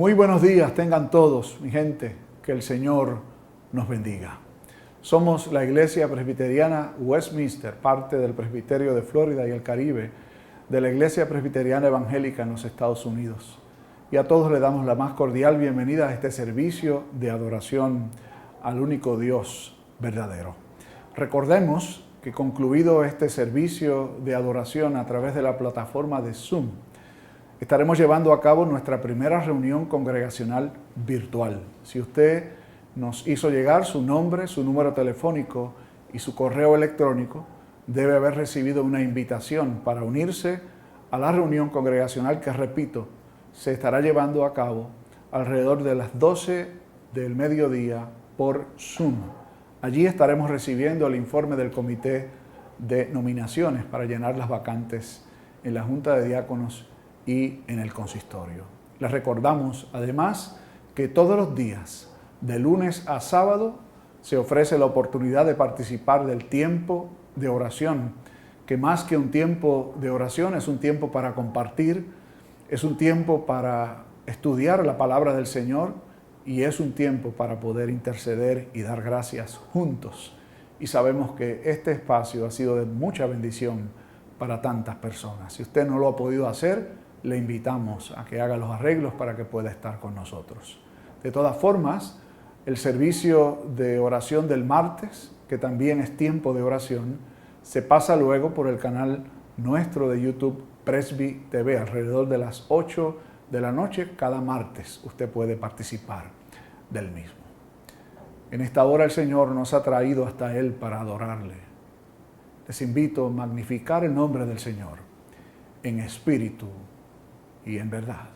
Muy buenos días tengan todos, mi gente, que el Señor nos bendiga. Somos la Iglesia Presbiteriana Westminster, parte del Presbiterio de Florida y el Caribe, de la Iglesia Presbiteriana Evangélica en los Estados Unidos. Y a todos le damos la más cordial bienvenida a este servicio de adoración al único Dios verdadero. Recordemos que concluido este servicio de adoración a través de la plataforma de Zoom, estaremos llevando a cabo nuestra primera reunión congregacional virtual. Si usted nos hizo llegar su nombre, su número telefónico y su correo electrónico, debe haber recibido una invitación para unirse a la reunión congregacional que, repito, se estará llevando a cabo alrededor de las 12 del mediodía por Zoom. Allí estaremos recibiendo el informe del comité de nominaciones para llenar las vacantes en la Junta de Diáconos y en el consistorio. Les recordamos además que todos los días, de lunes a sábado, se ofrece la oportunidad de participar del tiempo de oración, que más que un tiempo de oración es un tiempo para compartir, es un tiempo para estudiar la palabra del Señor y es un tiempo para poder interceder y dar gracias juntos. Y sabemos que este espacio ha sido de mucha bendición para tantas personas. Si usted no lo ha podido hacer, le invitamos a que haga los arreglos para que pueda estar con nosotros. De todas formas, el servicio de oración del martes, que también es tiempo de oración, se pasa luego por el canal nuestro de YouTube Presby TV, alrededor de las 8 de la noche cada martes. Usted puede participar del mismo. En esta hora el Señor nos ha traído hasta Él para adorarle. Les invito a magnificar el nombre del Señor en espíritu y en verdad.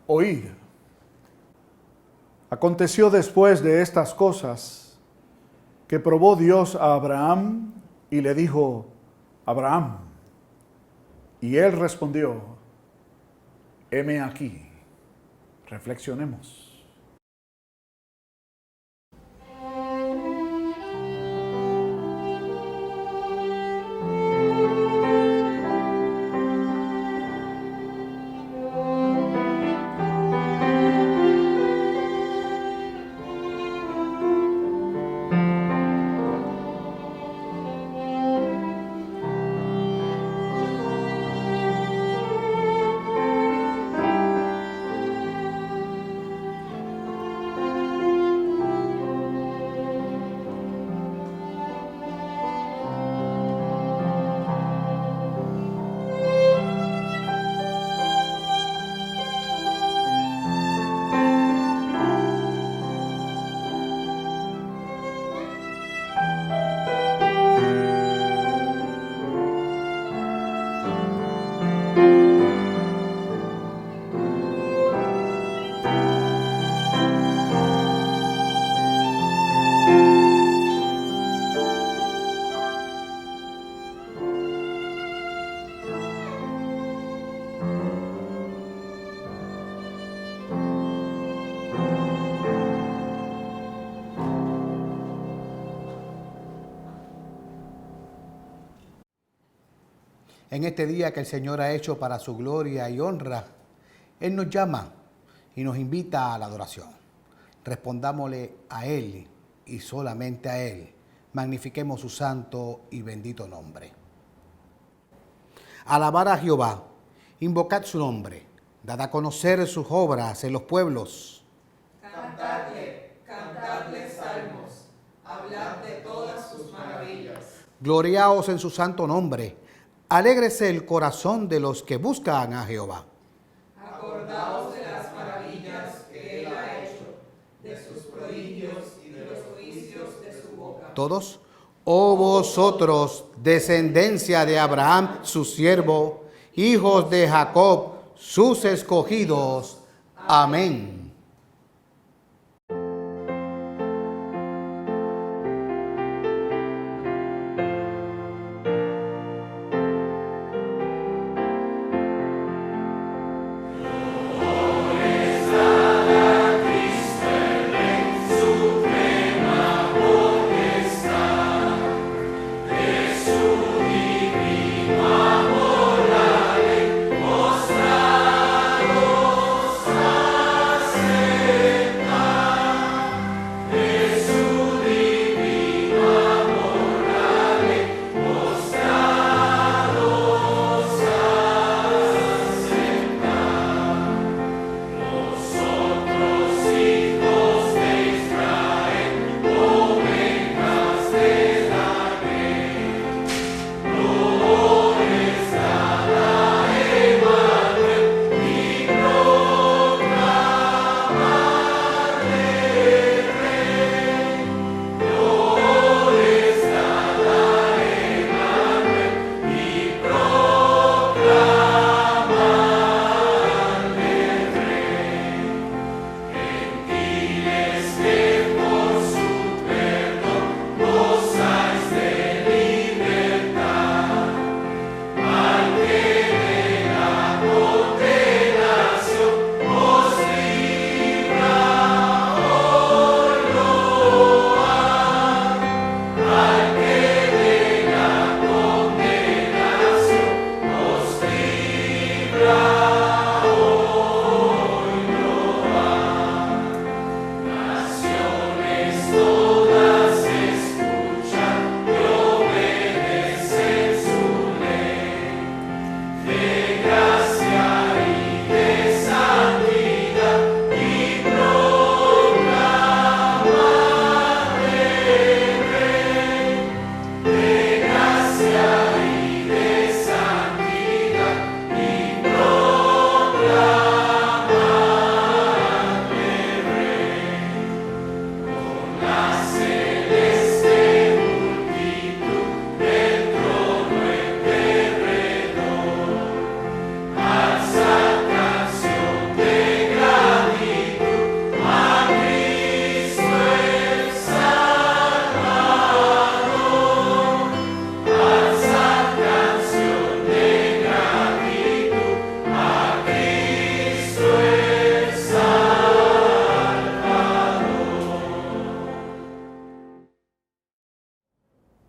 Oíd. Aconteció después de estas cosas que probó Dios a Abraham y le dijo: Abraham. Y él respondió: heme aquí. Reflexionemos. En este día que el Señor ha hecho para su gloria y honra, Él nos llama y nos invita a la adoración. Respondámosle a Él y solamente a Él magnifiquemos su santo y bendito nombre. Alabad a Jehová, invocad su nombre, dad a conocer sus obras en los pueblos. Cantadle salmos, hablad de todas sus maravillas. Gloriaos en su santo nombre, alégrese el corazón de los que buscan a Jehová. Acordaos de las maravillas que él ha hecho, de sus prodigios y de los juicios de su boca. Todos, oh vosotros, descendencia de Abraham, su siervo, hijos de Jacob, sus escogidos. Amén.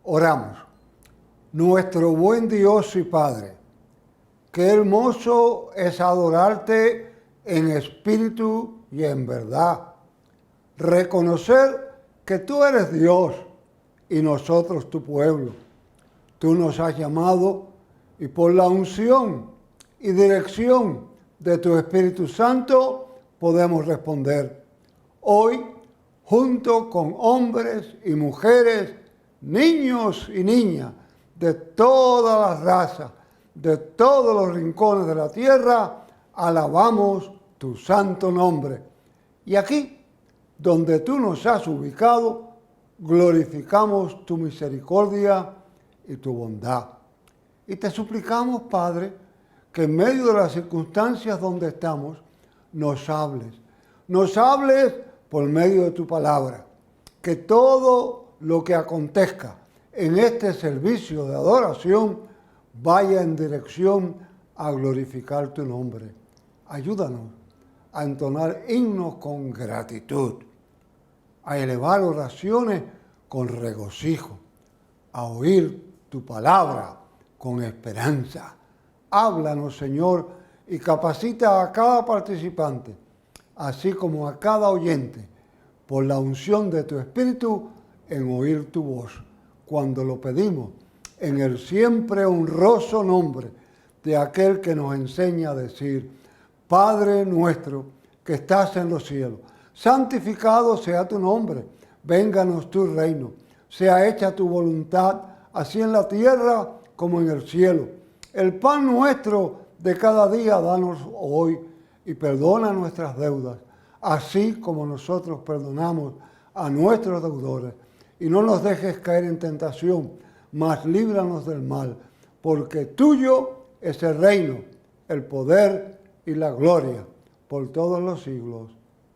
Oramos. Nuestro buen Dios y Padre, qué hermoso es adorarte en espíritu y en verdad. Reconocer que tú eres Dios y nosotros tu pueblo. Tú nos has llamado y por la unción y dirección de tu Espíritu Santo podemos responder. Hoy, junto con hombres y mujeres, niños y niñas de todas las razas, de todos los rincones de la tierra, alabamos tu santo nombre. Y aquí, donde tú nos has ubicado, glorificamos tu misericordia y tu bondad. Y te suplicamos, Padre, que en medio de las circunstancias donde estamos, nos hables por medio de tu palabra, que todo lo que acontezca en este servicio de adoración vaya en dirección a glorificar tu nombre. Ayúdanos a entonar himnos con gratitud, a elevar oraciones con regocijo, a oír tu palabra con esperanza. Háblanos, Señor, y capacita a cada participante, así como a cada oyente, por la unción de tu Espíritu, en oír tu voz. cuando lo pedimos en el siempre honroso nombre de aquel que nos enseña a decir: Padre nuestro que estás en los cielos, santificado sea tu nombre, vénganos tu reino, sea hecha tu voluntad, así en la tierra como en el cielo. El pan nuestro de cada día danos hoy y perdona nuestras deudas, así como nosotros perdonamos a nuestros deudores. Y no nos dejes caer en tentación, mas líbranos del mal, porque tuyo es el reino, el poder y la gloria por todos los siglos.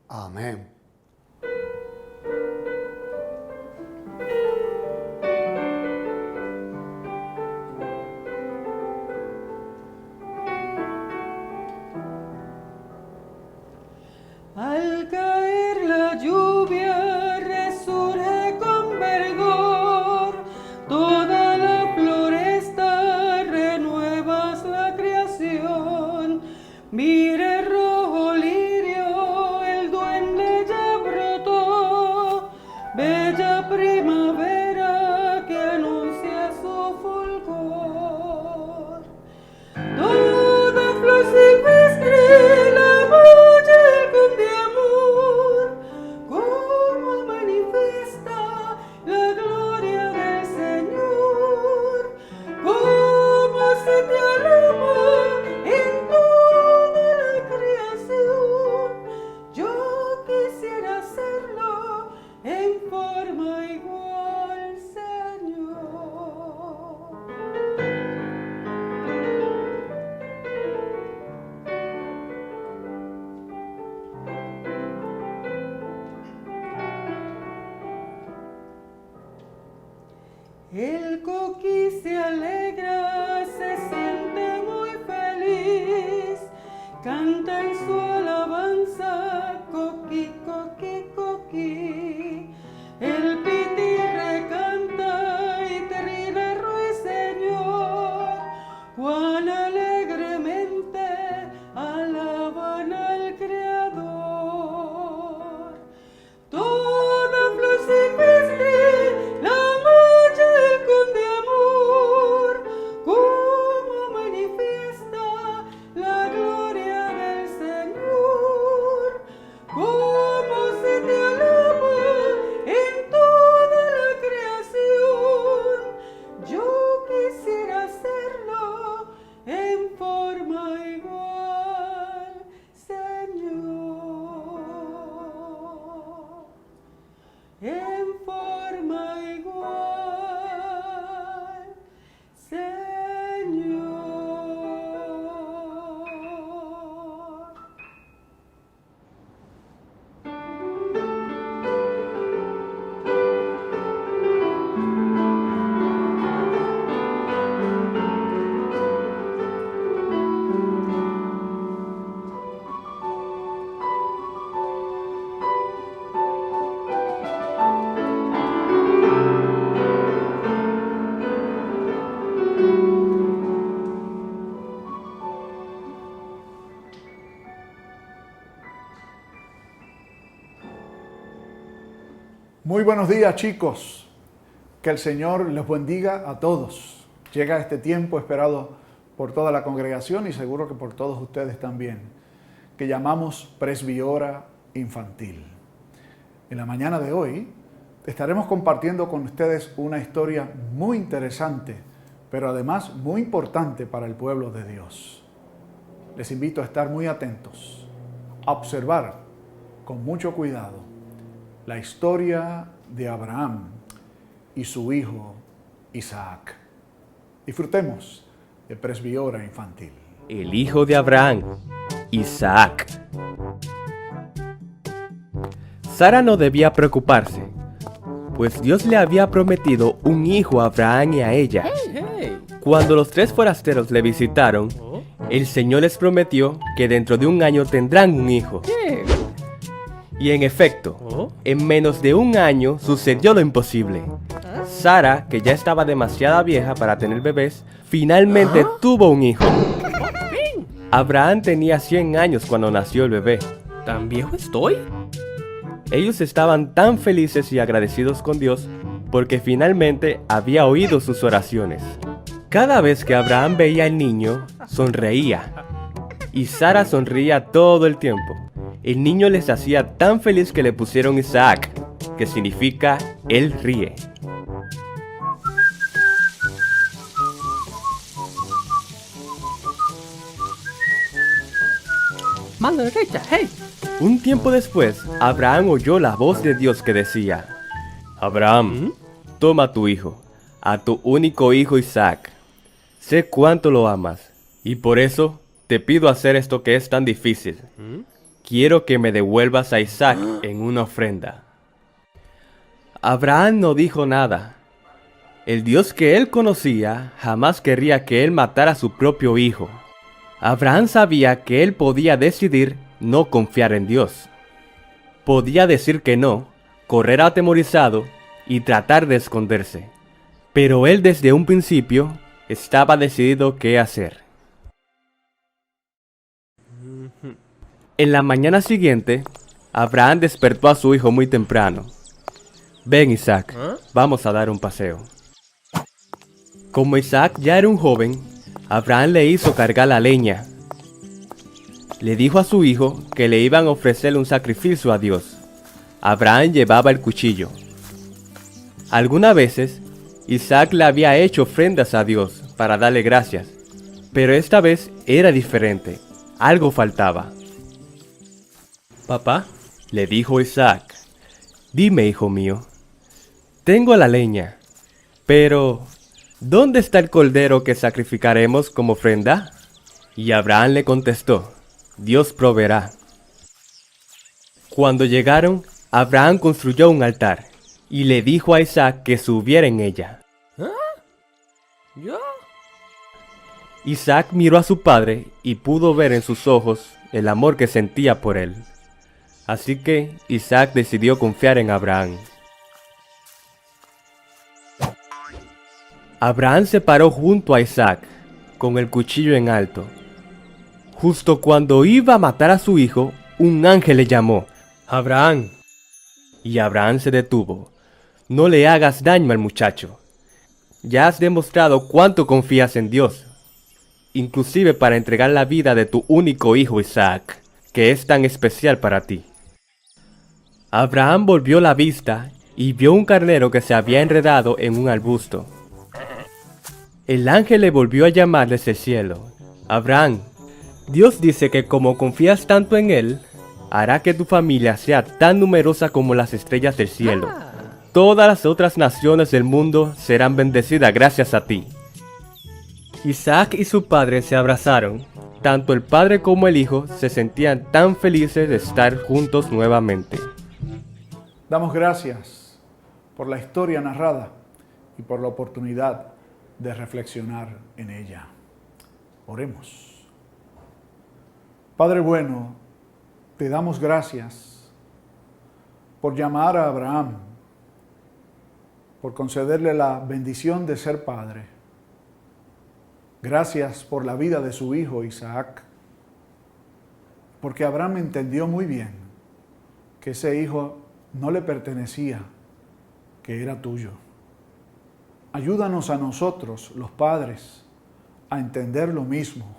Amén. Al caer la lluvia resurge con verdor, toda la floresta renuevas la creación. Mire rojo lirio, el duende ya brotó, bella primavera que anuncia su fulgor. Toda flor silvestre la con de amor, como manifiesta la gloria del Señor, como se te alaba en toda la creación. Yo quisiera hacerlo en forma igual, Señor. El coquí se alegra, se siente muy feliz, canta en su alabanza, coquí, coquí, coquí. El piti recanta y trina ruiseñor, cuán alegremente alaban al Creador. Toda flor silvestre la de amor, como manifiesta la gloria del Señor, como se te alaba en toda la creación. Yo quisiera hacerlo en forma igual, Señor, en forma igual, Señor. Muy buenos días, chicos. Que el Señor les bendiga a todos. Llega este tiempo esperado por toda la congregación y seguro que por todos ustedes también, que llamamos Presbihora Infantil. En la mañana de hoy estaremos compartiendo con ustedes una historia muy interesante, pero además muy importante para el pueblo de Dios. Les invito a estar muy atentos, a observar con mucho cuidado la historia de Abraham y su hijo Isaac. Disfrutemos de Presbihora Infantil. El hijo de Abraham, Isaac. Sara no debía preocuparse, pues Dios le había prometido un hijo a Abraham y a ella. Cuando los tres forasteros le visitaron, el Señor les prometió que dentro de un año tendrán un hijo. Y en efecto, en menos de un año sucedió lo imposible. Sara, que ya estaba demasiado vieja para tener bebés, finalmente tuvo un hijo. Abraham tenía 100 años cuando nació el bebé. ¿Tan viejo estoy? Ellos estaban tan felices y agradecidos con Dios porque finalmente había oído sus oraciones. Cada vez que Abraham veía al niño, sonreía. Y Sara sonreía todo el tiempo. El niño les hacía tan feliz que le pusieron Isaac, que significa él ríe. Mano derecha, hey. Un tiempo después, Abraham oyó la voz de Dios que decía: Abraham, toma a tu hijo, a tu único hijo Isaac. Sé cuánto lo amas, y por eso te pido hacer esto que es tan difícil. Quiero que me devuelvas a Isaac en una ofrenda. Abraham no dijo nada. El Dios que él conocía jamás querría que él matara a su propio hijo. Abraham sabía que él podía decidir no confiar en Dios. Podía decir que no, correr atemorizado y tratar de esconderse. Pero él desde un principio estaba decidido qué hacer. En la mañana siguiente, Abraham despertó a su hijo muy temprano. Ven, Isaac, vamos a dar un paseo. Como Isaac ya era un joven, Abraham le hizo cargar la leña. Le dijo a su hijo que le iban a ofrecerle un sacrificio a Dios. Abraham llevaba el cuchillo. Algunas veces, Isaac le había hecho ofrendas a Dios para darle gracias, pero esta vez era diferente. Algo faltaba. Papá, le dijo Isaac, dime, hijo mío, tengo la leña, pero ¿dónde está el cordero que sacrificaremos como ofrenda? Y Abraham le contestó, Dios proveerá. Cuando llegaron, Abraham construyó un altar y le dijo a Isaac que subiera en ella. ¿Yo? Isaac miró a su padre y pudo ver en sus ojos el amor que sentía por él. Así que Isaac decidió confiar en Abraham. Abraham se paró junto a Isaac, con el cuchillo en alto. Justo cuando iba a matar a su hijo, un ángel le llamó, Abraham. Y Abraham se detuvo. No le hagas daño al muchacho. Ya has demostrado cuánto confías en Dios, inclusive para entregar la vida de tu único hijo Isaac, que es tan especial para ti. Abraham volvió la vista y vio un carnero que se había enredado en un arbusto. El ángel le volvió a llamar desde el cielo. Abraham, Dios dice que como confías tanto en él, hará que tu familia sea tan numerosa como las estrellas del cielo. Todas las otras naciones del mundo serán bendecidas gracias a ti. Isaac y su padre se abrazaron. Tanto el padre como el hijo se sentían tan felices de estar juntos nuevamente. Damos gracias por la historia narrada y por la oportunidad de reflexionar en ella. Oremos. Padre bueno, te damos gracias por llamar a Abraham, por concederle la bendición de ser padre. Gracias por la vida de su hijo Isaac, porque Abraham entendió muy bien que ese hijo no le pertenecía, que era tuyo. Ayúdanos a nosotros, los padres, a entender lo mismo,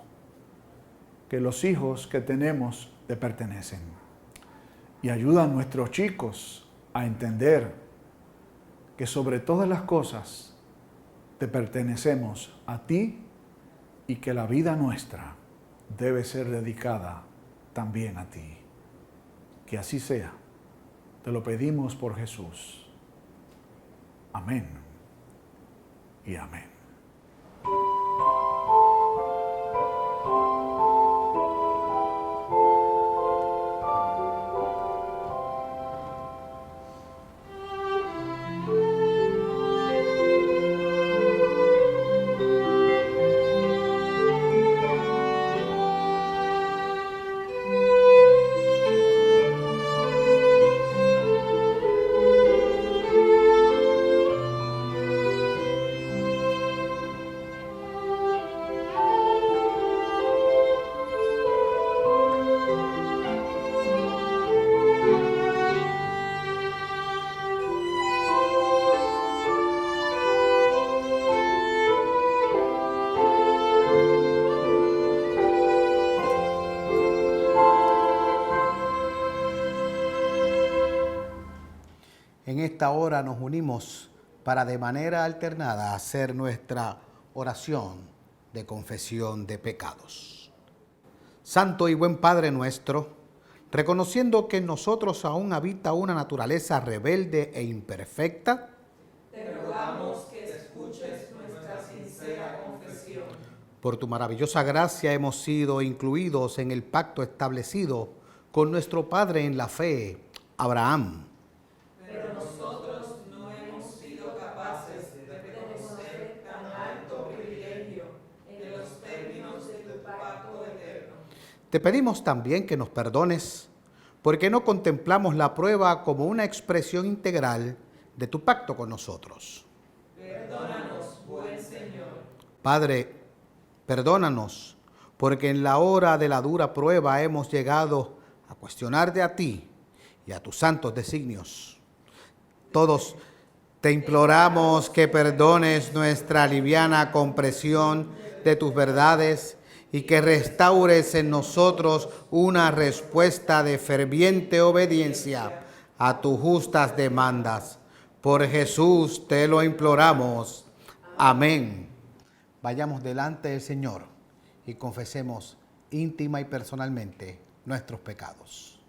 que los hijos que tenemos te pertenecen. Y ayuda a nuestros chicos a entender que sobre todas las cosas te pertenecemos a ti y que la vida nuestra debe ser dedicada también a ti. Que así sea. Te lo pedimos por Jesús. Amén y amén. esta hora nos unimos para de manera alternada hacer nuestra oración de confesión de pecados. Santo y buen Padre nuestro, reconociendo que en nosotros aún habita una naturaleza rebelde e imperfecta, te rogamos que escuches nuestra sincera confesión. por tu maravillosa gracia hemos sido incluidos en el pacto establecido con nuestro Padre en la fe, Abraham. Pero nosotros no hemos sido capaces de reconocer tan alto privilegio en los términos de tu pacto eterno. Te pedimos también que nos perdones, porque no contemplamos la prueba como una expresión integral de tu pacto con nosotros. Perdónanos, buen Señor. Padre, perdónanos, porque en la hora de la dura prueba hemos llegado a cuestionarte a ti y a tus santos designios. Todos te imploramos que perdones nuestra liviana comprensión de tus verdades y que restaures en nosotros una respuesta de ferviente obediencia a tus justas demandas. Por Jesús te lo imploramos. Amén. Vayamos delante del Señor y confesemos íntima y personalmente nuestros pecados.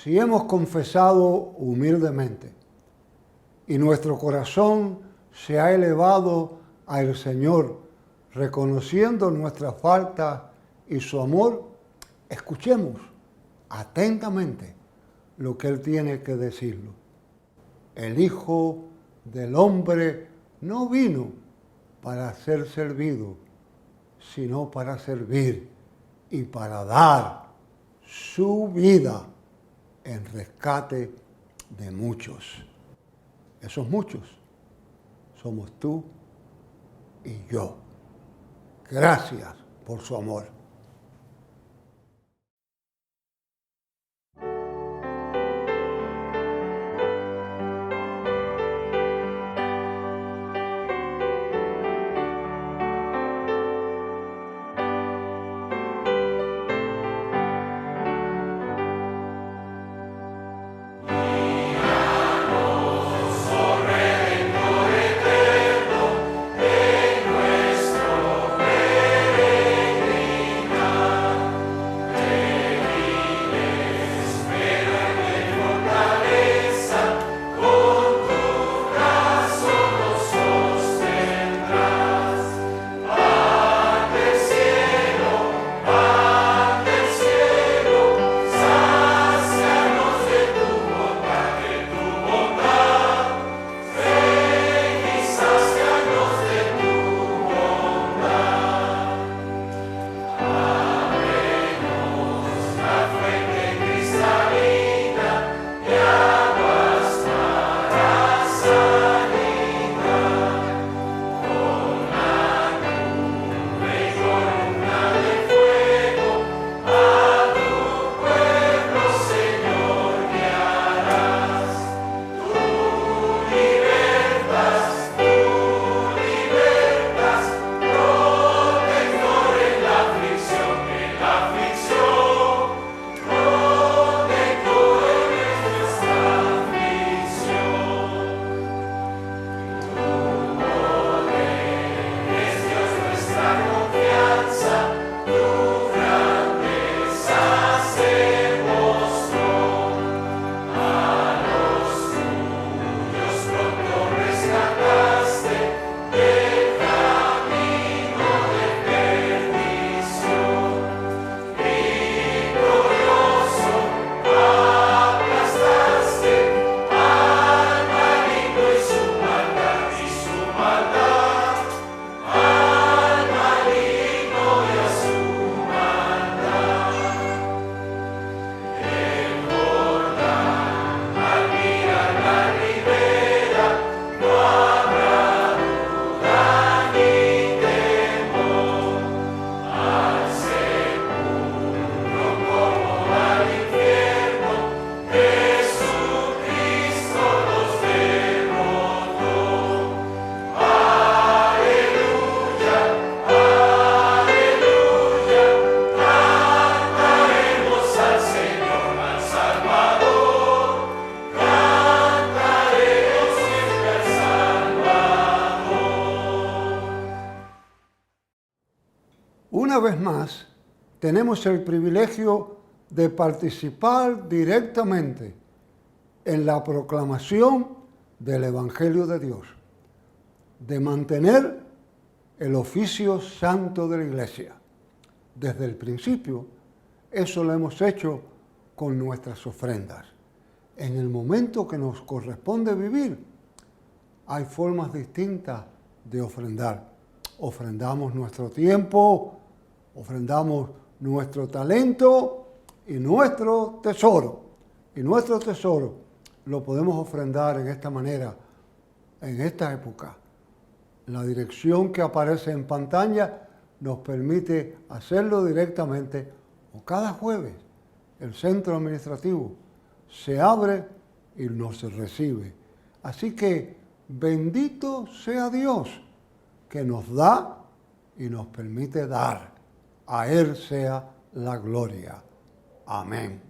Si hemos confesado humildemente y nuestro corazón se ha elevado al Señor, reconociendo nuestra falta y su amor, escuchemos atentamente lo que Él tiene que decirlo. El Hijo del Hombre no vino para ser servido, sino para servir y para dar su vida en rescate de muchos. Esos muchos somos tú y yo. Gracias por su amor. Una vez más, tenemos el privilegio de participar directamente en la proclamación del Evangelio de Dios, de mantener el oficio santo de la Iglesia. Desde el principio, eso lo hemos hecho con nuestras ofrendas. En el momento que nos corresponde vivir, hay formas distintas de ofrendar. Ofrendamos nuestro tiempo, ofrendamos nuestro talento y nuestro tesoro. Y nuestro tesoro lo podemos ofrendar en esta manera, en esta época. La dirección que aparece en pantalla nos permite hacerlo directamente, o cada jueves el centro administrativo se abre y nos recibe. Así que bendito sea Dios que nos da y nos permite dar. A Él sea la gloria. Amén.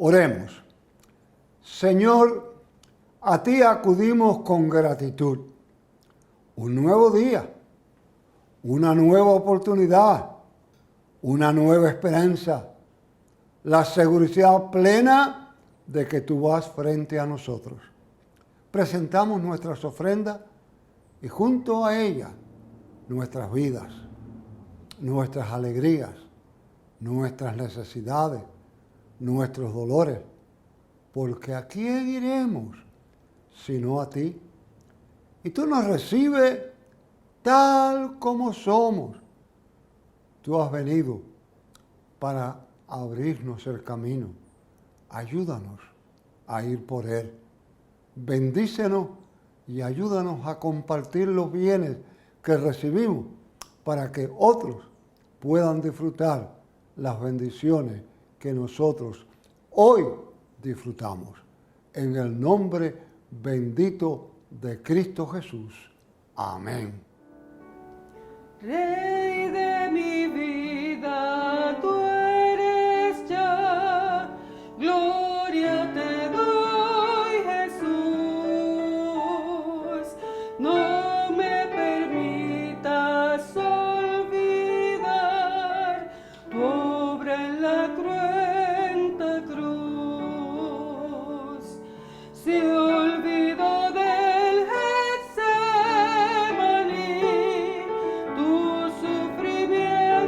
Oremos. Señor, a ti acudimos con gratitud. Un nuevo día, una nueva oportunidad, una nueva esperanza, la seguridad plena de que tú vas frente a nosotros. Presentamos nuestras ofrendas y junto a ellas nuestras vidas, nuestras alegrías, nuestras necesidades, nuestros dolores, porque ¿a quién iremos sino a ti? Y tú nos recibes tal como somos. Tú has venido para abrirnos el camino. Ayúdanos a ir por él. Bendícenos y ayúdanos a compartir los bienes que recibimos para que otros puedan disfrutar las bendiciones que nosotros hoy disfrutamos. En el nombre bendito de Cristo Jesús. Amén. Rey de mi vida, tú eres ya, gloria te doy, Jesús. No me permitas olvidar tu obra en la cruenta cruz. Si olvido del Getsemaní, tu sufrimiento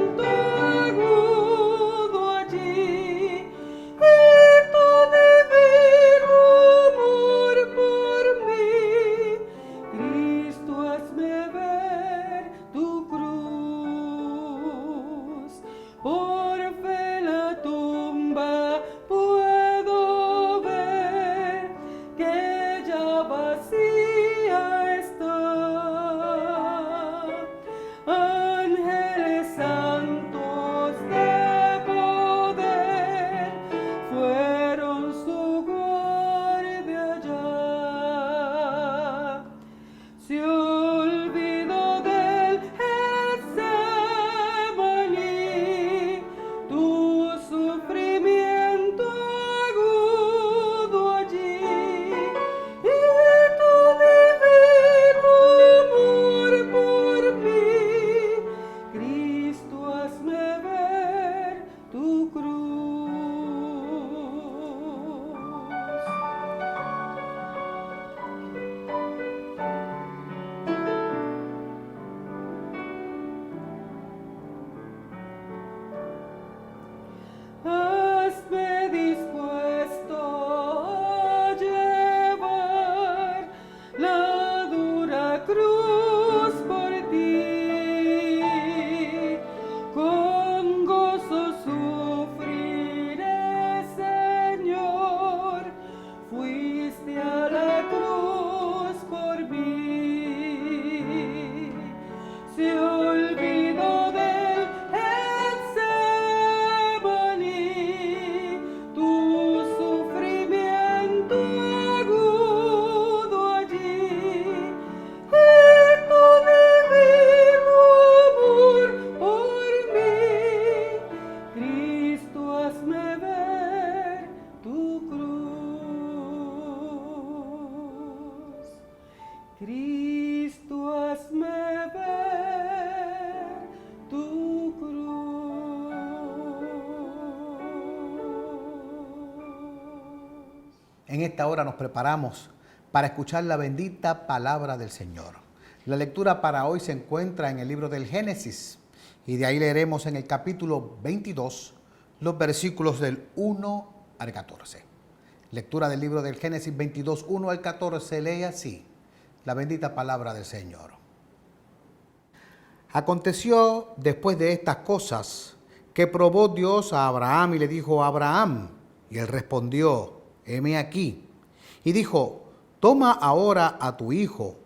En esta hora nos preparamos para escuchar la bendita palabra del Señor. La lectura para hoy se encuentra en el libro del Génesis y de ahí leeremos en el capítulo 22 los versículos del 1 al 14. Lectura del libro del Génesis 22, 1 al 14, lee así la bendita palabra del Señor. Aconteció después de estas cosas que probó Dios a Abraham y le dijo: Abraham, y él respondió: heme aquí. Y dijo: toma ahora a tu hijo,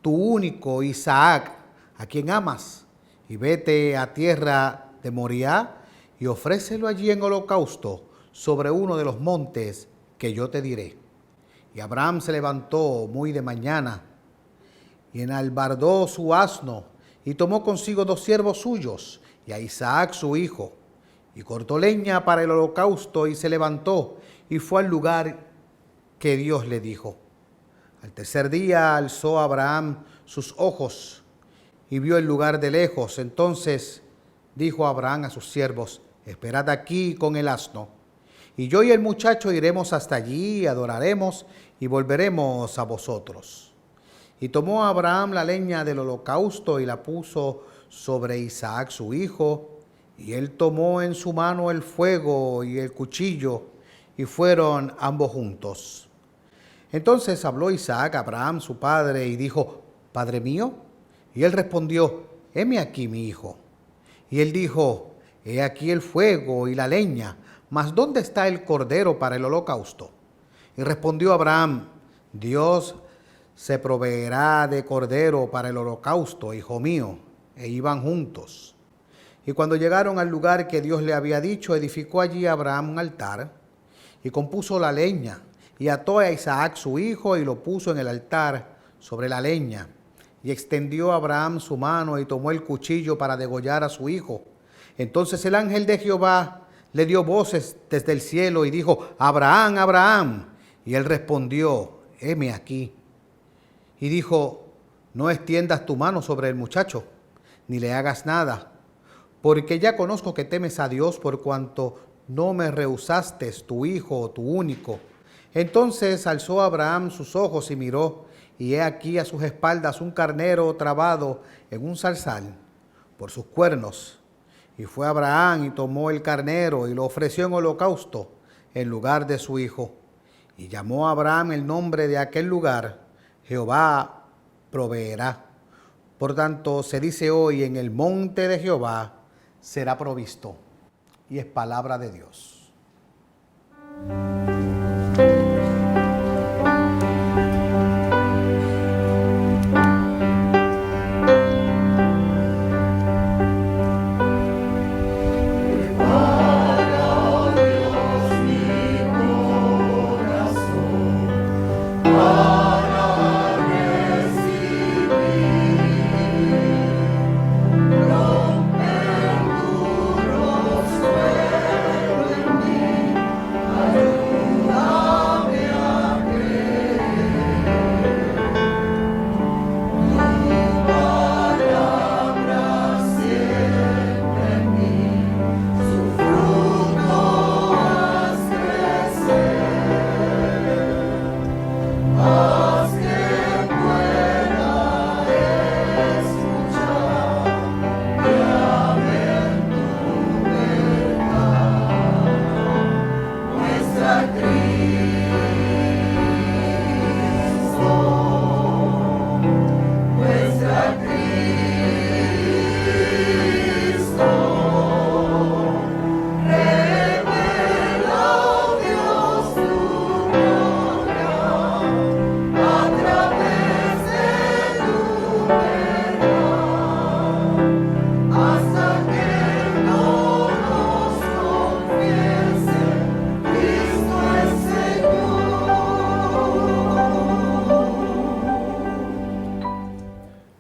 tu único Isaac, a quien amas, y vete a tierra de Moriah y ofrécelo allí en holocausto sobre uno de los montes que yo te diré. Y Abraham se levantó muy de mañana y enalbardó su asno y tomó consigo 2 siervos suyos y a Isaac su hijo, y cortó leña para el holocausto y se levantó y fue al lugar que Dios le dijo. Al tercer día alzó Abraham sus ojos y vio el lugar de lejos. Entonces dijo Abraham a sus siervos: esperad aquí con el asno, y yo y el muchacho iremos hasta allí, adoraremos y volveremos a vosotros. Y tomó Abraham la leña del holocausto y la puso sobre Isaac su hijo, y él tomó en su mano el fuego y el cuchillo, y fueron ambos juntos. Entonces habló Isaac a Abraham su padre y dijo: Padre mío. Y él respondió: heme aquí mi hijo. Y él dijo: he aquí el fuego y la leña, mas ¿dónde está el cordero para el holocausto? Y respondió Abraham: Dios se proveerá de cordero para el holocausto, hijo mío. E iban juntos. Y cuando llegaron al lugar que Dios le había dicho, edificó allí Abraham un altar y compuso la leña y ató a Isaac su hijo y lo puso en el altar sobre la leña. Y extendió Abraham su mano y tomó el cuchillo para degollar a su hijo. Entonces el ángel de Jehová le dio voces desde el cielo y dijo: Abraham, Abraham. Y él respondió: heme aquí. Y dijo: no extiendas tu mano sobre el muchacho, ni le hagas nada, porque ya conozco que temes a Dios por cuanto no me rehusaste tu hijo, tu único. Entonces alzó Abraham sus ojos y miró, y he aquí a sus espaldas un carnero trabado en un zarzal por sus cuernos. Y fue Abraham y tomó el carnero y lo ofreció en holocausto en lugar de su hijo. Y llamó a Abraham el nombre de aquel lugar: Jehová proveerá. Por tanto, se dice hoy: en el monte de Jehová será provisto. Y es palabra de Dios.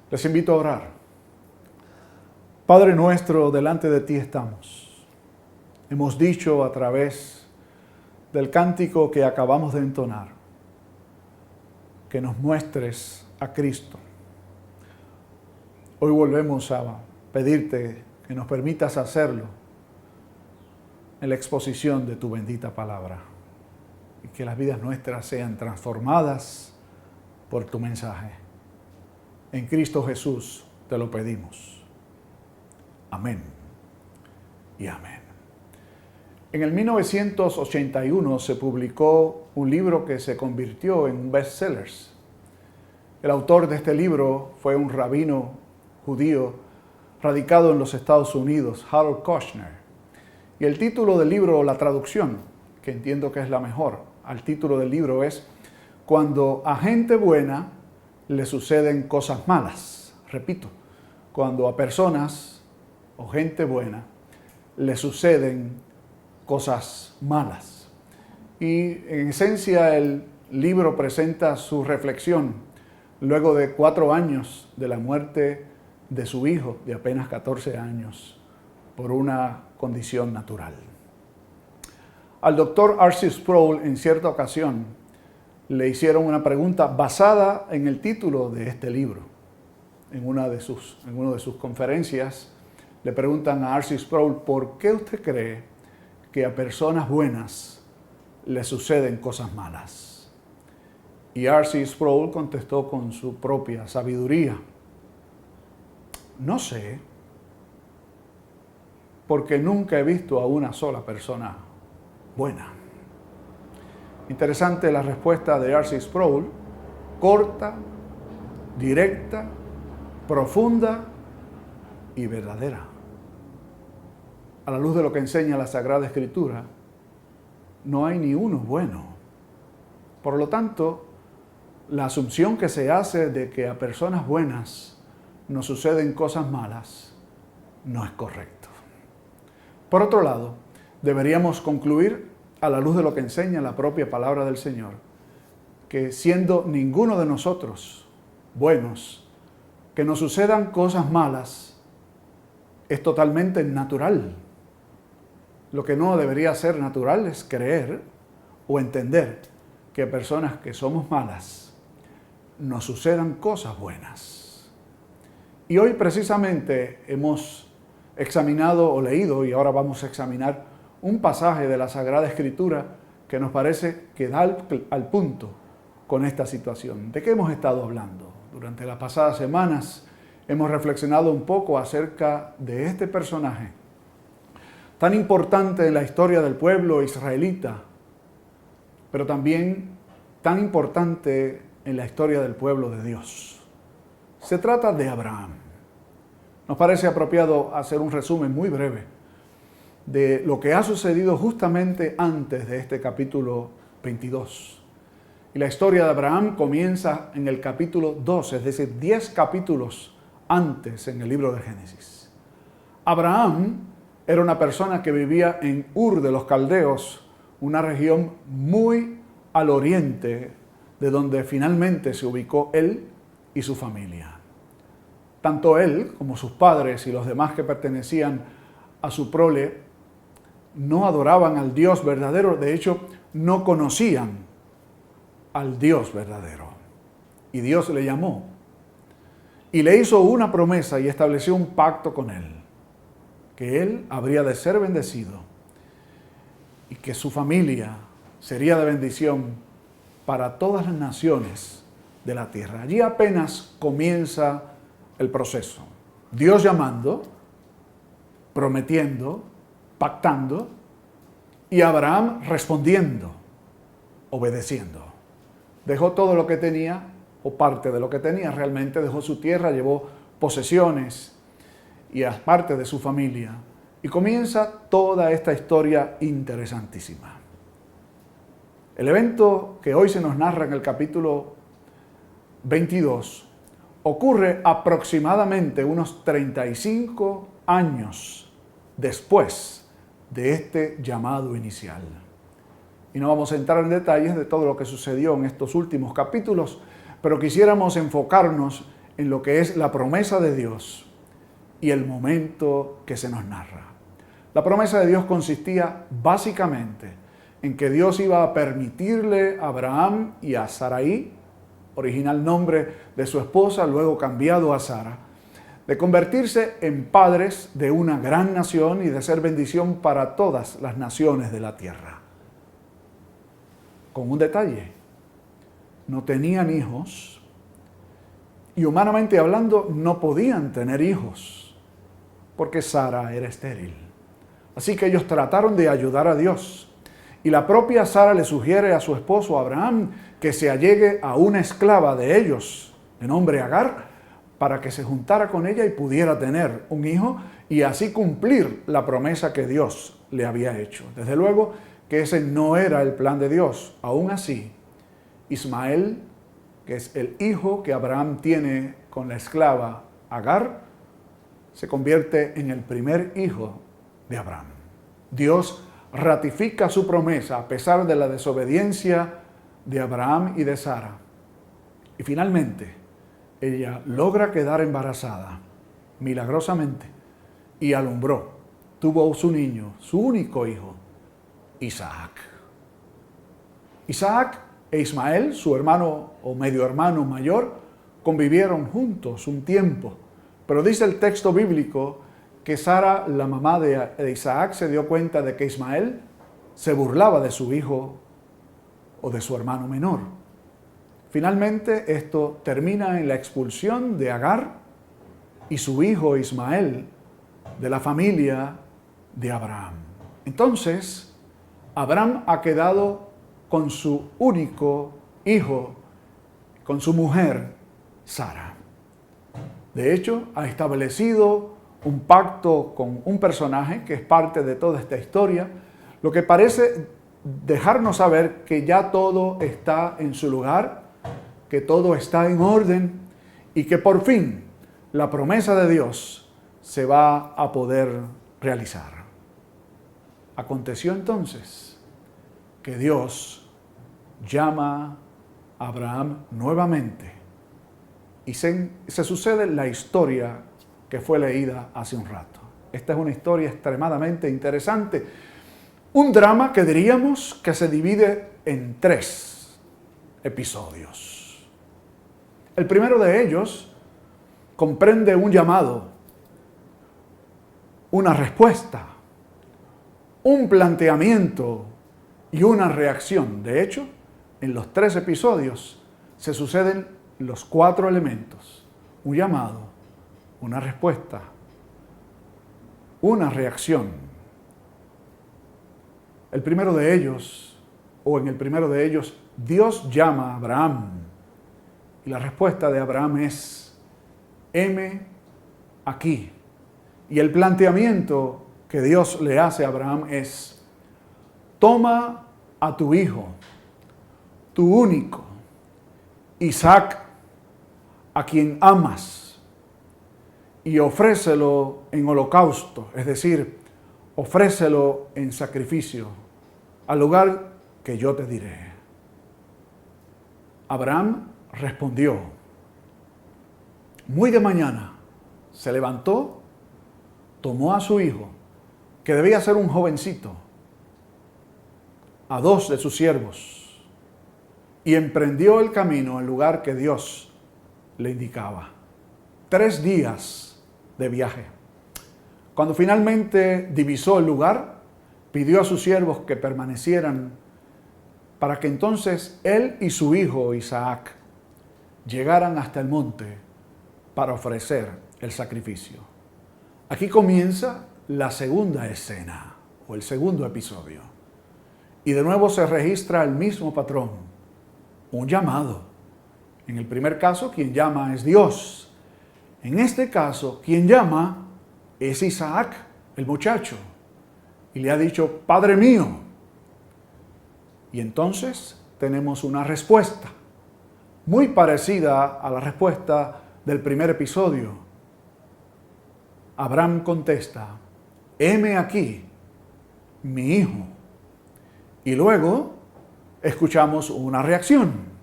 Les invito a orar. Padre nuestro, delante de ti estamos. Hemos dicho a través del cántico que acabamos de entonar que nos muestres a Cristo. Hoy volvemos a pedirte que nos permitas hacerlo en la exposición de tu bendita palabra. y que las vidas nuestras sean transformadas por tu mensaje. En Cristo Jesús te lo pedimos. Amén y amén. En el 1981 se publicó un libro que se convirtió en un bestseller. El autor de este libro fue un rabino judío radicado en los Estados Unidos, Harold Kushner. Y el título del libro, la traducción, que entiendo que es la mejor, al título del libro es Cuando a gente buena le suceden cosas malas. Repito, cuando a personas o gente buena le suceden cosas malas. Y en esencia el libro presenta su reflexión luego de 4 años de la muerte de su hijo de apenas 14 años por una condición natural. Al doctor R.C. Sproul en cierta ocasión le hicieron una pregunta basada en el título de este libro. En una de sus conferencias le preguntan a R.C. Sproul, ¿por qué usted cree que a personas buenas les suceden cosas malas? Y R.C. Sproul contestó con su propia sabiduría. No sé, porque nunca he visto a una sola persona buena. Interesante la respuesta de R.C. Sproul, corta, directa, profunda y verdadera. A la luz de lo que enseña la Sagrada Escritura, no hay ni uno bueno. Por lo tanto, la asunción que se hace de que a personas buenas nos suceden cosas malas no es correcto. Por otro lado, deberíamos concluir, a la luz de lo que enseña la propia palabra del Señor, que siendo ninguno de nosotros buenos, que nos sucedan cosas malas es totalmente natural. Lo que no debería ser natural es creer o entender que a personas que somos malas nos sucedan cosas buenas. Y hoy precisamente hemos examinado o leído, y ahora vamos a examinar un pasaje de la Sagrada Escritura que nos parece que da al punto con esta situación. ¿De qué hemos estado hablando? Durante las pasadas semanas hemos reflexionado un poco acerca de este personaje tan importante en la historia del pueblo israelita, pero también tan importante en la historia del pueblo de Dios. Se trata de Abraham. Nos parece apropiado hacer un resumen muy breve de lo que ha sucedido justamente antes de este capítulo 22. Y la historia de Abraham comienza en el capítulo 12, es decir, 10 capítulos antes en el libro de Génesis. Abraham era una persona que vivía en Ur de los Caldeos, una región muy al oriente de donde finalmente se ubicó él y su familia. Tanto él como sus padres y los demás que pertenecían a su prole no adoraban al Dios verdadero, de hecho no conocían al Dios verdadero. Y Dios le llamó y le hizo una promesa y estableció un pacto con él, que él habría de ser bendecido y que su familia sería de bendición para todas las naciones de la tierra. Allí apenas comienza el proceso. Dios llamando, prometiendo, pactando, y Abraham respondiendo, obedeciendo. Dejó todo lo que tenía, o parte de lo que tenía, realmente dejó su tierra, llevó posesiones y a parte de su familia. Y comienza toda esta historia interesantísima. El evento que hoy se nos narra en el capítulo 22 ocurre aproximadamente unos 35 años después de este llamado inicial. Y no vamos a entrar en detalles de todo lo que sucedió en estos últimos capítulos, pero quisiéramos enfocarnos en lo que es la promesa de Dios y el momento que se nos narra. La promesa de Dios consistía básicamente en que Dios iba a permitirle a Abraham y a Sarai, original nombre de su esposa, luego cambiado a Sara, de convertirse en padres de una gran nación y de ser bendición para todas las naciones de la tierra. con un detalle. No tenían hijos y humanamente hablando no podían tener hijos porque Sara era estéril. Así que ellos trataron de ayudar a Dios. Y la propia Sara le sugiere a su esposo Abraham que se allegue a una esclava de ellos, de nombre Agar, para que se juntara con ella y pudiera tener un hijo y así cumplir la promesa que Dios le había hecho. Desde luego que ese no era el plan de Dios. Aún así, Ismael, que es el hijo que Abraham tiene con la esclava Agar, se convierte en el primer hijo de Abraham. Dios ratifica su promesa a pesar de la desobediencia de Abraham y de Sara. Y finalmente, ella logra quedar embarazada milagrosamente y alumbró. Tuvo su niño, su único hijo, Isaac. Isaac e Ismael, su hermano o medio hermano mayor, convivieron juntos un tiempo. Pero dice el texto bíblico que Sara, la mamá de Isaac, se dio cuenta de que Ismael se burlaba de su hijo o de su hermano menor. Finalmente, esto termina en la expulsión de Agar y su hijo Ismael de la familia de Abraham. Entonces, Abraham ha quedado con su único hijo, con su mujer, Sara. De hecho, ha establecido un pacto con un personaje que es parte de toda esta historia, lo que parece dejarnos saber que ya todo está en su lugar, que todo está en orden y que por fin la promesa de Dios se va a poder realizar. Aconteció entonces que Dios llama a Abraham nuevamente y se sucede la historia que fue leída hace un rato. Esta es una historia extremadamente interesante, un drama que diríamos que se divide en 3 episodios. El primero de ellos comprende un llamado, una respuesta, un planteamiento y una reacción. De hecho, en los 3 episodios se suceden los 4 elementos: un llamado, una respuesta, una reacción. El primero de ellos, o en el primero de ellos, Dios llama a Abraham y la respuesta de Abraham es: heme aquí. Y el planteamiento que Dios le hace a Abraham es: toma a tu hijo, tu único, Isaac, a quien amas, y ofrécelo en holocausto, es decir, ofrécelo en sacrificio, al lugar que yo te diré. Abraham respondió. Muy de mañana se levantó, tomó a su hijo, que debía ser un jovencito, a 2 de sus siervos, y emprendió el camino al lugar que Dios le indicaba. 3 días de viaje. Cuando finalmente divisó el lugar, pidió a sus siervos que permanecieran para que entonces él y su hijo Isaac llegaran hasta el monte para ofrecer el sacrificio. Aquí comienza la segunda escena o el segundo episodio. Y de nuevo se registra el mismo patrón, un llamado. En el primer caso, quien llama es Dios. En este caso, quien llama es Isaac, el muchacho. Y le ha dicho: Padre mío. Y entonces tenemos una respuesta, muy parecida a la respuesta del primer episodio. Abraham contesta: heme aquí, mi hijo. Y luego escuchamos una reacción.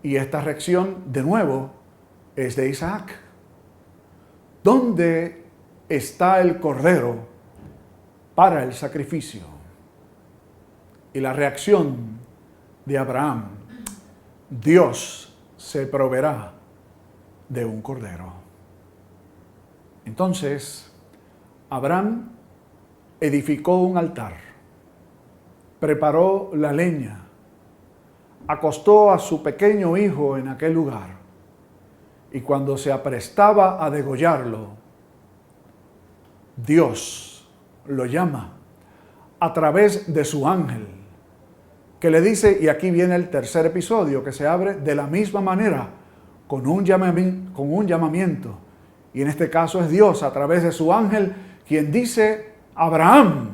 Y esta reacción, de nuevo, es de Isaac. ¿Dónde está el cordero para el sacrificio? Y la reacción de Abraham: Dios se proveerá de un cordero. Entonces, Abraham edificó un altar, preparó la leña acostó a su pequeño hijo en aquel lugar y cuando se aprestaba a degollarlo, Dios lo llama a través de su ángel, que le dice, y aquí viene el tercer episodio, que se abre de la misma manera, con un llamamiento. Y en este caso es Dios, a través de su ángel, quien dice, Abraham,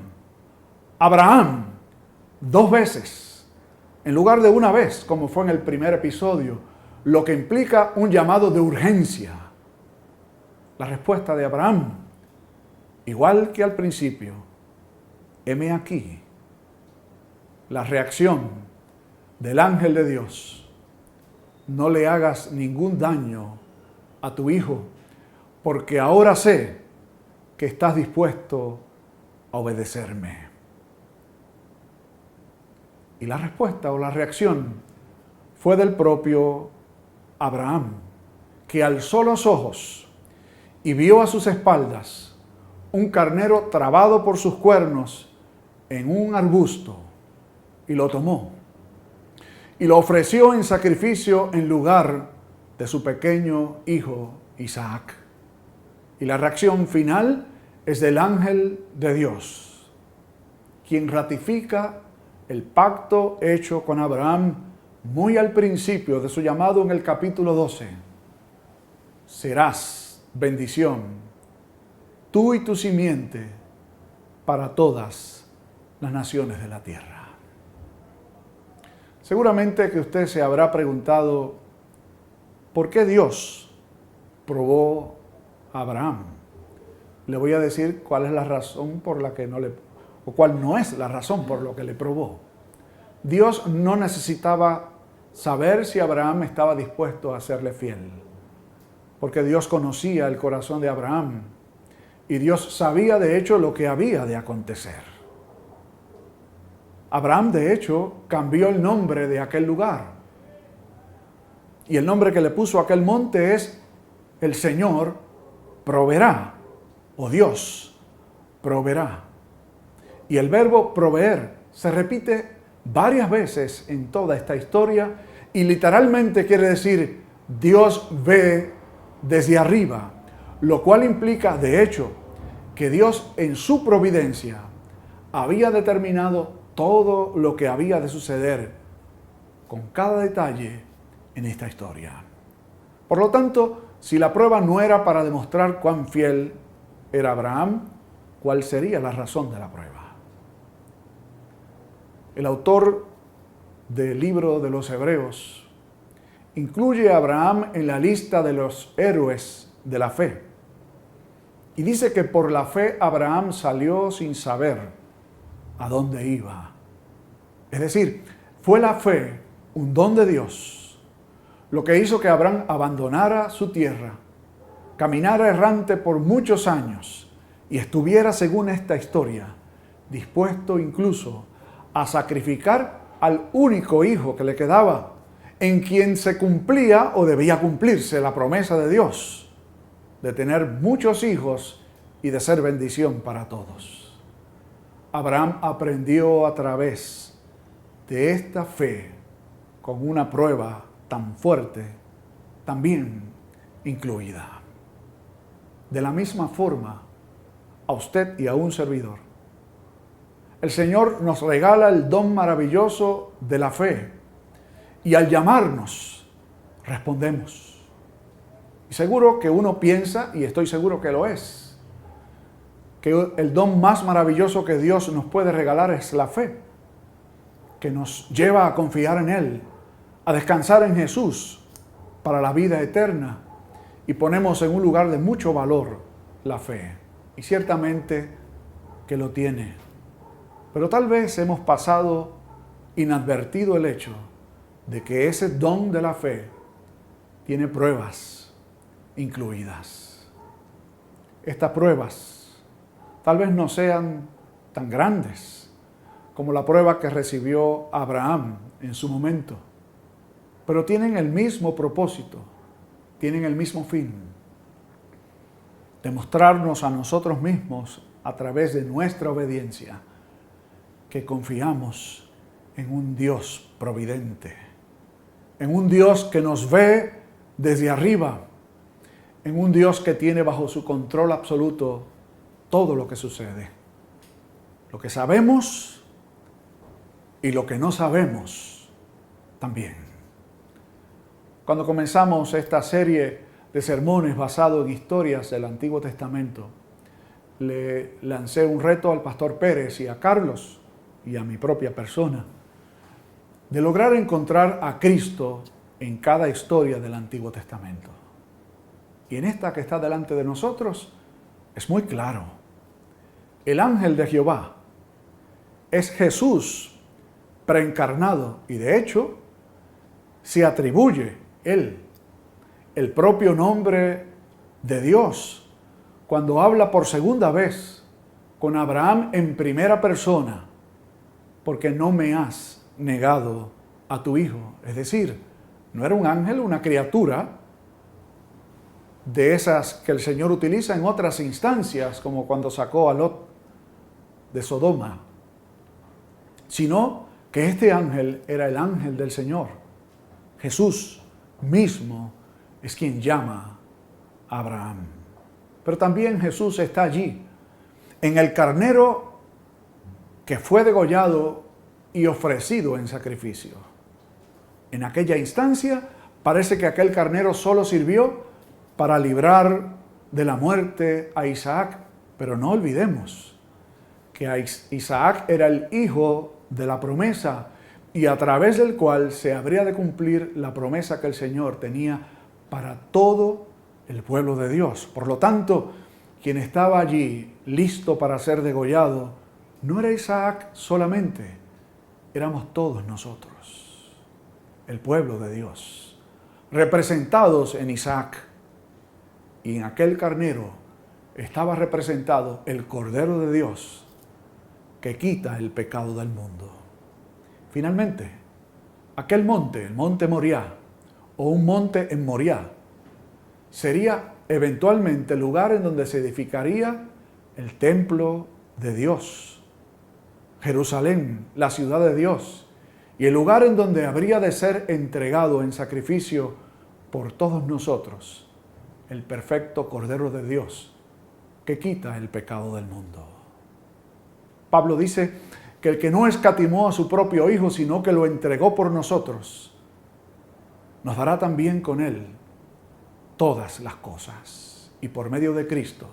Abraham, 2 veces, en lugar de una vez, como fue en el primer episodio, lo que implica un llamado de urgencia. La respuesta de Abraham, igual que al principio, heme aquí. La reacción del ángel de Dios, no le hagas ningún daño a tu hijo, porque ahora sé que estás dispuesto a obedecerme. Y la respuesta o la reacción fue del propio Abraham, que alzó los ojos y vio a sus espaldas un carnero trabado por sus cuernos en un arbusto, y lo tomó y lo ofreció en sacrificio en lugar de su pequeño hijo Isaac. Y la reacción final es del ángel de Dios, quien ratifica el pacto hecho con Abraham muy al principio de su llamado en el capítulo 12. Serás bendición, tú y tu simiente, para todas las naciones de la tierra. Seguramente que usted se habrá preguntado, ¿por qué Dios probó a Abraham? Le voy a decir cuál es la razón por la que o cuál no es la razón por la que le probó. Dios no necesitaba saber si Abraham estaba dispuesto a serle fiel, porque Dios conocía el corazón de Abraham y Dios sabía de hecho lo que había de acontecer. Abraham, de hecho, cambió el nombre de aquel lugar. Y el nombre que le puso a aquel monte es el Señor proveerá, o Dios proveerá. Y el verbo proveer se repite varias veces en toda esta historia y literalmente quiere decir Dios ve desde arriba, lo cual implica, de hecho, que Dios en su providencia había determinado todo lo que había de suceder con cada detalle en esta historia. Por lo tanto, si la prueba no era para demostrar cuán fiel era Abraham, ¿cuál sería la razón de la prueba? El autor del libro de los Hebreos incluye a Abraham en la lista de los héroes de la fe. Y dice que por la fe Abraham salió sin saber a dónde iba. Es decir, fue la fe un don de Dios, lo que hizo que Abraham abandonara su tierra, caminara errante por muchos años y estuviera, según esta historia, dispuesto incluso a sacrificar al único hijo que le quedaba, en quien se cumplía o debía cumplirse la promesa de Dios de tener muchos hijos y de ser bendición para todos. Abraham aprendió a través de esta fe, con una prueba tan fuerte, también incluida. De la misma forma, a usted y a un servidor, el Señor nos regala el don maravilloso de la fe y al llamarnos, respondemos. Y seguro que uno piensa, y estoy seguro que lo es, que el don más maravilloso que Dios nos puede regalar es la fe, que nos lleva a confiar en Él, a descansar en Jesús para la vida eterna, y ponemos en un lugar de mucho valor la fe, y ciertamente que lo tiene. Pero tal vez hemos pasado inadvertido el hecho de que ese don de la fe tiene pruebas incluidas. Estas pruebas tal vez no sean tan grandes como la prueba que recibió Abraham en su momento, pero tienen el mismo propósito, tienen el mismo fin: demostrarnos a nosotros mismos a través de nuestra obediencia que confiamos en un Dios providente, en un Dios que nos ve desde arriba, en un Dios que tiene bajo su control absoluto todo lo que sucede. Lo que sabemos y lo que no sabemos también. Cuando comenzamos esta serie de sermones basados en historias del Antiguo Testamento, le lancé un reto al pastor Pérez y a Carlos y a mi propia persona de lograr encontrar a Cristo en cada historia del Antiguo Testamento. Y en esta que está delante de nosotros es muy claro. El ángel de Jehová es Jesús preencarnado y de hecho se atribuye él el propio nombre de Dios cuando habla por segunda vez con Abraham en primera persona, porque no me has negado a tu hijo. Es decir, no era un ángel, una criatura de esas que el Señor utiliza en otras instancias, como cuando sacó a Lot de Sodoma, sino que este ángel era el ángel del Señor. Jesús mismo es quien llama a Abraham. Pero también Jesús está allí, en el carnero que fue degollado y ofrecido en sacrificio. En aquella instancia parece que aquel carnero solo sirvió para librar de la muerte a Isaac, pero no olvidemos que Isaac era el hijo de la promesa y a través del cual se habría de cumplir la promesa que el Señor tenía para todo el pueblo de Dios. Por lo tanto, quien estaba allí listo para ser degollado no era Isaac solamente, éramos todos nosotros, el pueblo de Dios, representados en Isaac. Y en aquel carnero estaba representado el Cordero de Dios que quita el pecado del mundo. Finalmente, aquel monte, el monte Moriah, o un monte en Moriah, sería eventualmente el lugar en donde se edificaría el templo de Dios, Jerusalén, la ciudad de Dios, y el lugar en donde habría de ser entregado en sacrificio por todos nosotros el perfecto Cordero de Dios que quita el pecado del mundo. Pablo dice que el que no escatimó a su propio Hijo, sino que lo entregó por nosotros, nos dará también con Él todas las cosas. Y por medio de Cristo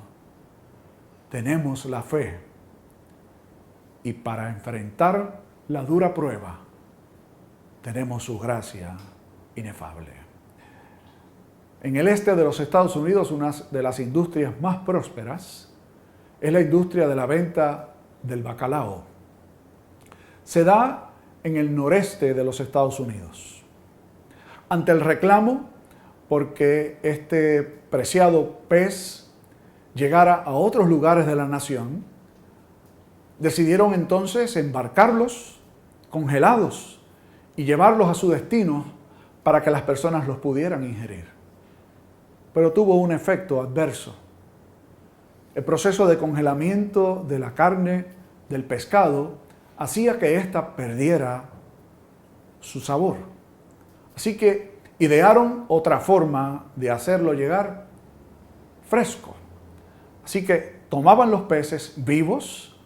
tenemos la fe. Y para enfrentar la dura prueba, tenemos su gracia inefable. En el este de los Estados Unidos, una de las industrias más prósperas es la industria de la venta del bacalao. Se da en el noreste de los Estados Unidos. Ante el reclamo porque este preciado pez llegara a otros lugares de la nación, decidieron entonces embarcarlos congelados y llevarlos a su destino para que las personas los pudieran ingerir. Pero tuvo un efecto adverso. El proceso de congelamiento de la carne del pescado hacía que ésta perdiera su sabor. Así que idearon otra forma de hacerlo llegar fresco. Así que tomaban los peces vivos,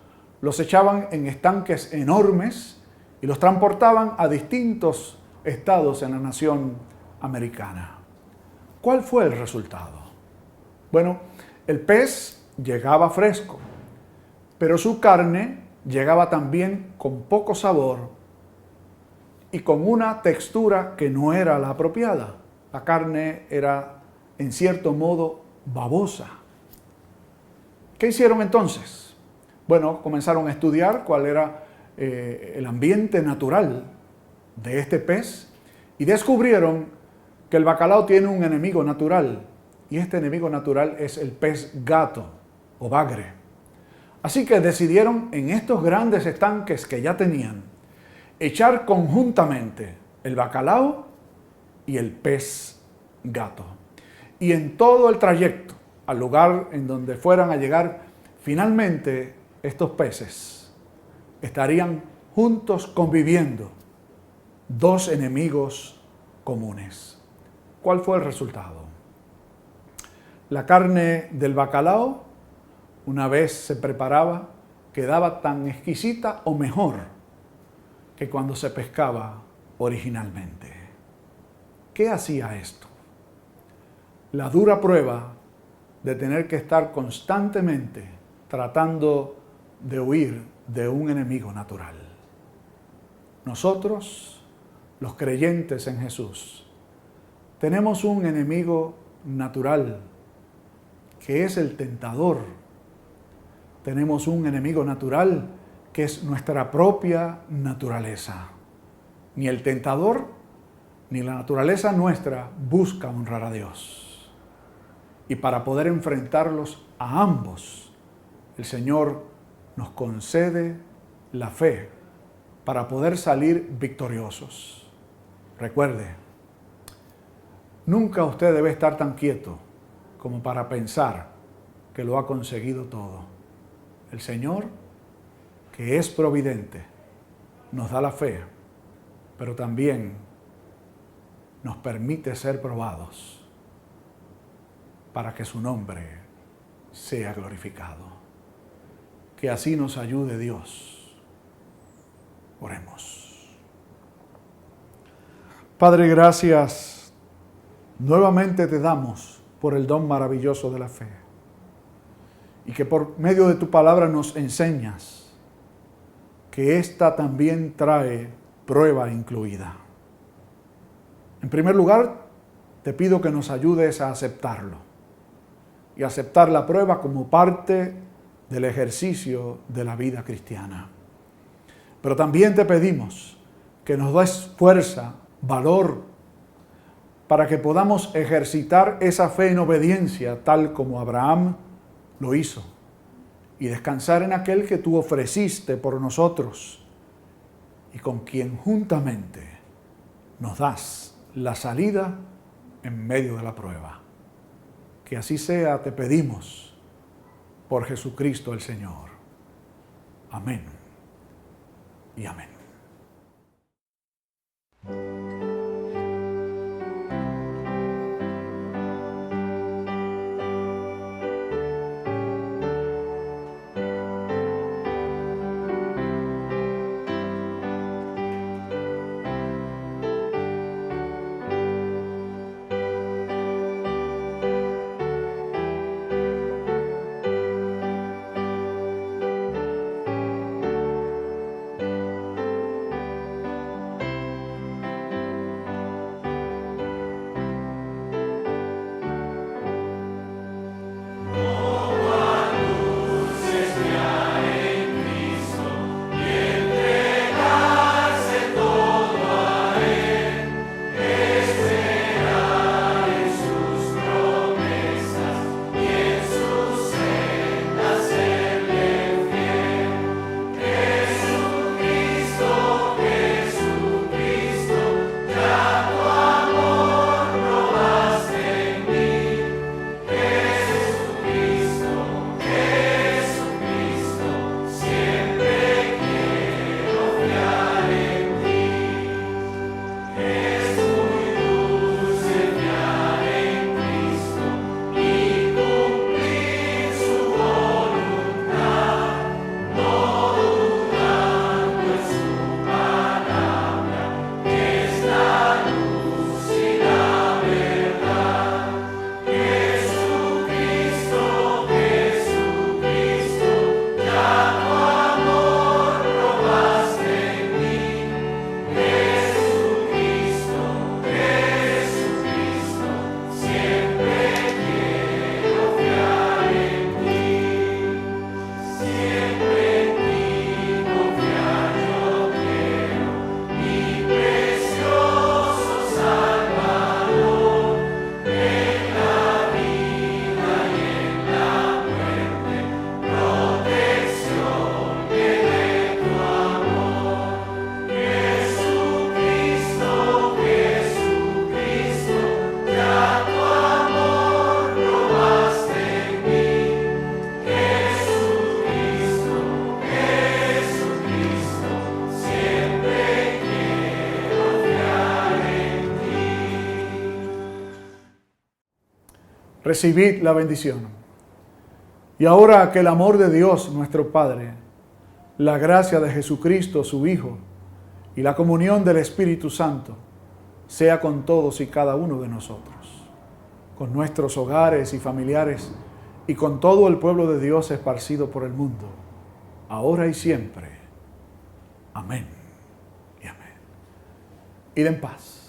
los echaban en estanques enormes y los transportaban a distintos estados en la nación americana. ¿Cuál fue el resultado? Bueno, el pez llegaba fresco, pero su carne llegaba también con poco sabor y con una textura que no era la apropiada. La carne era, en cierto modo, babosa. ¿Qué hicieron entonces? Bueno, comenzaron a estudiar cuál era el ambiente natural de este pez y descubrieron que el bacalao tiene un enemigo natural y este enemigo natural es el pez gato o bagre. Así que decidieron en estos grandes estanques que ya tenían echar conjuntamente el bacalao y el pez gato. Y en todo el trayecto al lugar en donde fueran a llegar, finalmente estos peces estarían juntos conviviendo, dos enemigos comunes. ¿Cuál fue el resultado? La carne del bacalao, una vez se preparaba, quedaba tan exquisita o mejor que cuando se pescaba originalmente. ¿Qué hacía esto? La dura prueba de tener que estar constantemente tratando de huir de un enemigo natural. Nosotros, los creyentes en Jesús, tenemos un enemigo natural que es el tentador. Tenemos un enemigo natural que es nuestra propia naturaleza. Ni el tentador ni la naturaleza nuestra busca honrar a Dios. Y para poder enfrentarlos a ambos, el Señor nos concede la fe para poder salir victoriosos. Recuerde, nunca usted debe estar tan quieto como para pensar que lo ha conseguido todo. El Señor, que es providente, nos da la fe, pero también nos permite ser probados para que su nombre sea glorificado. Que así nos ayude Dios. Oremos. Padre, gracias. Nuevamente te damos por el don maravilloso de la fe. Y que por medio de tu palabra nos enseñas que ésta también trae prueba incluida. En primer lugar, te pido que nos ayudes a aceptarlo y aceptar la prueba como parte del ejercicio de la vida cristiana. Pero también te pedimos que nos des fuerza, valor, para que podamos ejercitar esa fe en obediencia tal como Abraham lo hizo y descansar en aquel que tú ofreciste por nosotros y con quien juntamente nos das la salida en medio de la prueba. Que así sea, te pedimos, por Jesucristo el Señor. Amén y amén. Recibid la bendición. Y ahora que el amor de Dios, nuestro Padre, la gracia de Jesucristo, su Hijo, y la comunión del Espíritu Santo, sea con todos y cada uno de nosotros, con nuestros hogares y familiares, y con todo el pueblo de Dios esparcido por el mundo, ahora y siempre. Amén y amén. Id en paz.